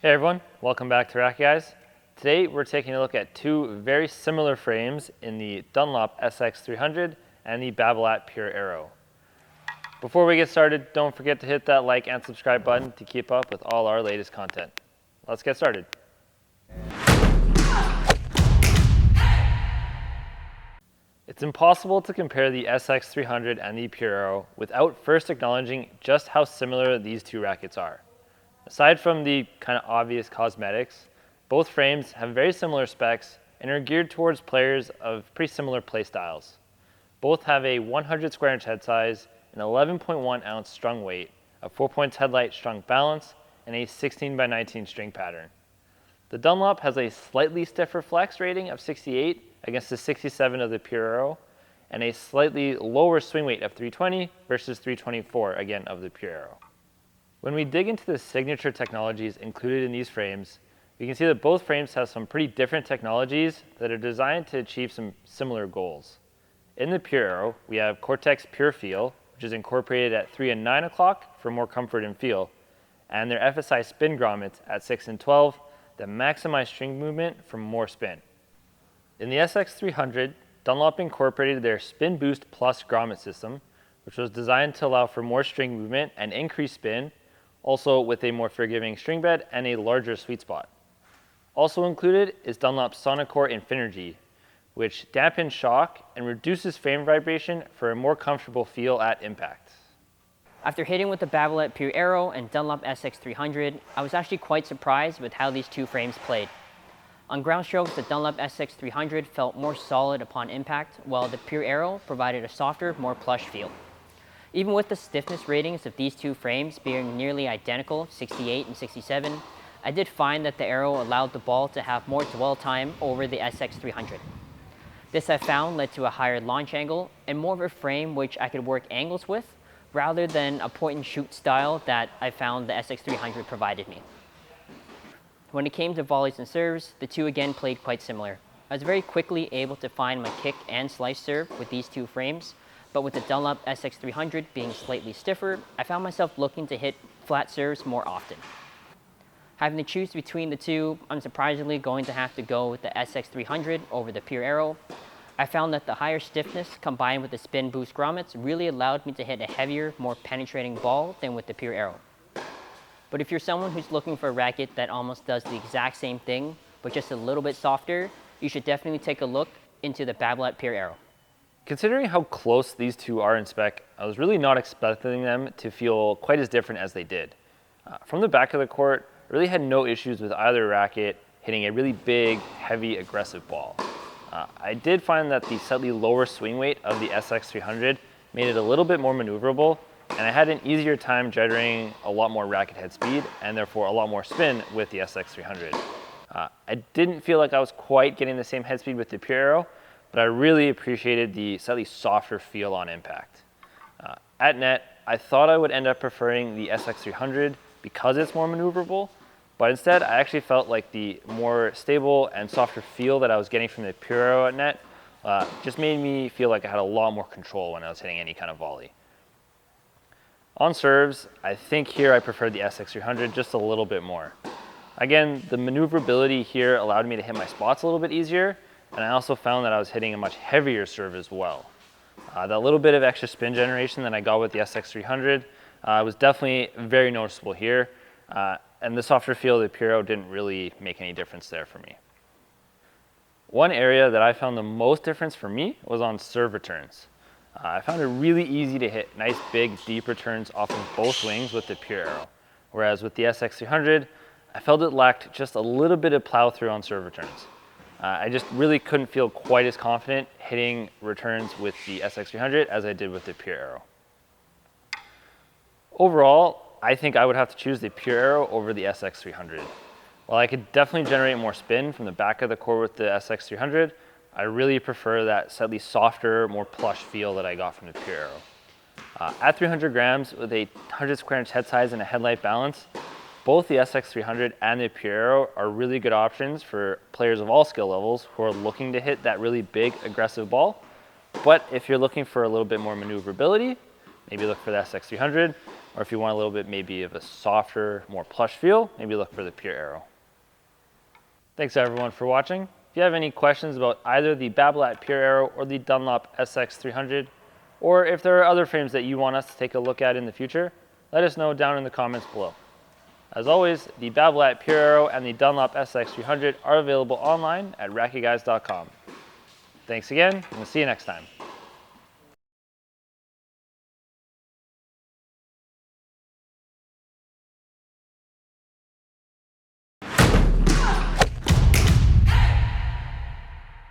Hey everyone, welcome back to RacquetGuys. Today we're taking a look at two very similar frames in the Dunlop SX300 and the Babolat Pure Aero. Before we get started, don't forget to hit that like and subscribe button to keep up with all our latest content. Let's get started. It's impossible to compare the SX300 and the Pure Aero without first acknowledging just how similar these two rackets are. Aside from the kind of obvious cosmetics, both frames have very similar specs and are geared towards players of pretty similar play styles. Both have a 100 square inch head size, an 11.1 ounce strung weight, a 4 points headlight strung balance, and a 16 by 19 string pattern. The Dunlop has a slightly stiffer flex rating of 68 against the 67 of the Pure Aero, and a slightly lower swing weight of 320 versus 324 again of the Pure Aero. When we dig into the signature technologies included in these frames, we can see that both frames have some pretty different technologies that are designed to achieve some similar goals. In the Pure Aero, we have Cortex Pure Feel, which is incorporated at 3 and 9 o'clock for more comfort and feel, and their FSI spin grommets at 6 and 12 that maximize string movement for more spin. In the SX300, Dunlop incorporated their Spin Boost Plus grommet system, which was designed to allow for more string movement and increased spin, also with a more forgiving string bed and a larger sweet spot. Also included is Dunlop's Sonocore Infinergy, which dampens shock and reduces frame vibration for a more comfortable feel at impact. After hitting with the Babolat Pure Aero and Dunlop SX300, I was actually quite surprised with how these two frames played. On ground strokes, the Dunlop SX300 felt more solid upon impact, while the Pure Aero provided a softer, more plush feel. Even with the stiffness ratings of these two frames being nearly identical, 68 and 67, I did find that the Aero allowed the ball to have more dwell time over the SX300. This I found led to a higher launch angle and more of a frame which I could work angles with, rather than a point and shoot style that I found the SX300 provided me. When it came to volleys and serves, the two again played quite similar. I was very quickly able to find my kick and slice serve with these two frames, but with the Dunlop SX300 being slightly stiffer, I found myself looking to hit flat serves more often. Having to choose between the two, I'm surprisingly going to have to go with the SX300 over the Pure Aero. I found that the higher stiffness combined with the spin boost grommets really allowed me to hit a heavier, more penetrating ball than with the Pure Aero. But if you're someone who's looking for a racket that almost does the exact same thing, but just a little bit softer, you should definitely take a look into the Babolat Pure Aero. Considering how close these two are in spec, I was really not expecting them to feel quite as different as they did. From the back of the court, I really had no issues with either racket hitting a really big, heavy, aggressive ball. I did find that the slightly lower swing weight of the SX300 made it a little bit more maneuverable, and I had an easier time generating a lot more racket head speed and therefore a lot more spin with the SX300. I didn't feel like I was quite getting the same head speed with the Pure Aero, but I really appreciated the slightly softer feel on impact. At net, I thought I would end up preferring the SX300 because it's more maneuverable, but instead I actually felt like the more stable and softer feel that I was getting from the Pure Aero at net just made me feel like I had a lot more control when I was hitting any kind of volley. On serves, I think here I preferred the SX300 just a little bit more. Again, the maneuverability here allowed me to hit my spots a little bit easier, and I also found that I was hitting a much heavier serve as well. That little bit of extra spin generation that I got with the SX300 was definitely very noticeable here, and the softer feel of the Pure Aero didn't really make any difference there for me. One area that I found the most difference for me was on serve returns. I found it really easy to hit nice big deep returns off of both wings with the Pure Aero, whereas with the SX300, I felt it lacked just a little bit of plow through on serve returns. I just really couldn't feel quite as confident hitting returns with the SX300 as I did with the Pure Aero. Overall, I think I would have to choose the Pure Aero over the SX300. While I could definitely generate more spin from the back of the court with the SX300, I really prefer that slightly softer, more plush feel that I got from the Pure Aero. At 300 grams with a 100 square inch head size and a headlight balance, both the SX300 and the Pure Aero are really good options for players of all skill levels who are looking to hit that really big, aggressive ball. But if you're looking for a little bit more maneuverability, maybe look for the SX300. Or if you want a little bit maybe of a softer, more plush feel, maybe look for the Pure Aero. Thanks everyone for watching. If you have any questions about either the Babolat Pure Aero or the Dunlop SX300, or if there are other frames that you want us to take a look at in the future, let us know down in the comments below. As always, the Babolat Pure Aero and the Dunlop SX300 are available online at RacquetGuys.com. Thanks again, and we'll see you next time.